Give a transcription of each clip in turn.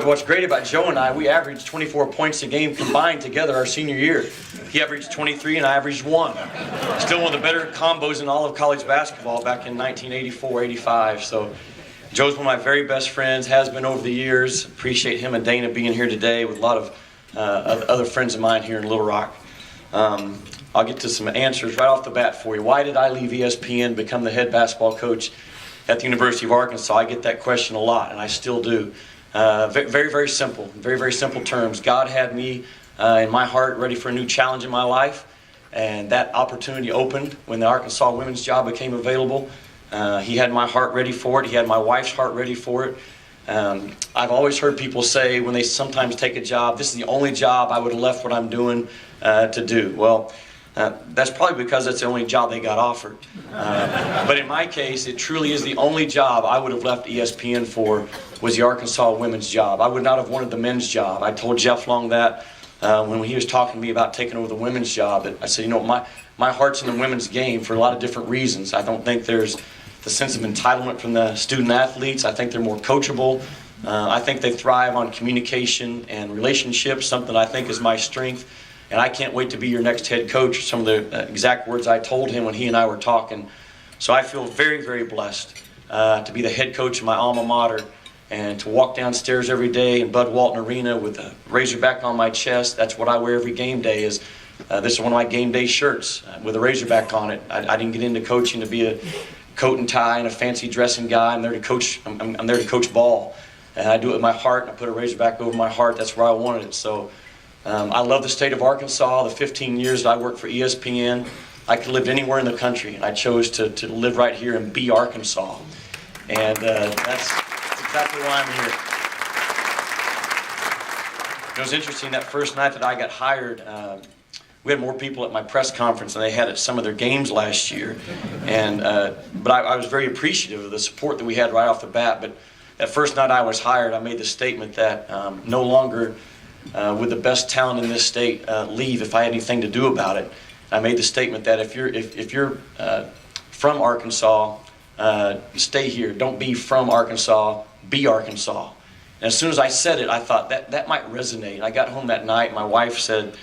What's great about Joe and I, we averaged 24 points a game combined together our senior year. He averaged 23 and I averaged 1. Still one of the better combos in all of college basketball back in 1984, 85. So Joe's one of my very best friends, has been over the years. Appreciate him and Dana being here today with a lot of other friends of mine here in Little Rock. I'll get to some answers right off the bat for you. Why did I leave ESPN, become the head basketball coach at the University of Arkansas? I get that question a lot, and I still do. Very, very simple. Very, very simple terms. God had me in my heart ready for a new challenge in my life, and that opportunity opened when the Arkansas women's job became available. He had my heart ready for it. He had my wife's heart ready for it. I've always heard people say when they sometimes take a job, this is the only job I would have left what I'm doing to do. Well, that's probably because that's the only job they got offered. But in my case, it truly is the only job I would have left ESPN for, was the Arkansas women's job. I would not have wanted the men's job. I told Jeff Long that when he was talking to me about taking over the women's job. I said, you know, my heart's in the women's game for a lot of different reasons. I don't think there's the sense of entitlement from the student athletes. I think they're more coachable. I think they thrive on communication and relationships, something I think is my strength. And I can't wait to be your next head coach. Some of the exact words I told him when he and I were talking. So I feel very, very blessed to be the head coach of my alma mater and to walk downstairs every day in Bud Walton Arena with a Razorback on my chest. That's what I wear every game day. This is one of my game day shirts with a Razorback on it. I didn't get into coaching to be a coat and tie and a fancy dressing guy. I'm there to coach. I'm there to coach ball, and I do it with my heart. And I put a Razorback over my heart. That's where I wanted it. So. I love the state of Arkansas. The 15 years that I worked for ESPN, I could live anywhere in the country, and I chose to live right here and be Arkansas. And that's exactly why I'm here. It was interesting, that first night that I got hired, we had more people at my press conference than they had at some of their games last year. And but I was very appreciative of the support that we had right off the bat. But that first night I was hired, I made the statement that no longer would the best talent in this state leave if I had anything to do about it. I made the statement that if you're from Arkansas, stay here. Don't be from Arkansas, be Arkansas. And as soon as I said it, I thought that might resonate. I got home that night, my wife said,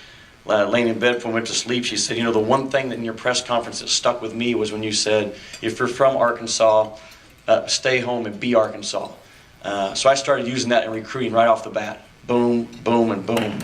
laying in bed before I went to sleep, she said, you know, the one thing that in your press conference that stuck with me was when you said, if you're from Arkansas, stay home and be Arkansas. So I started using that in recruiting right off the bat. Boom, boom, and boom.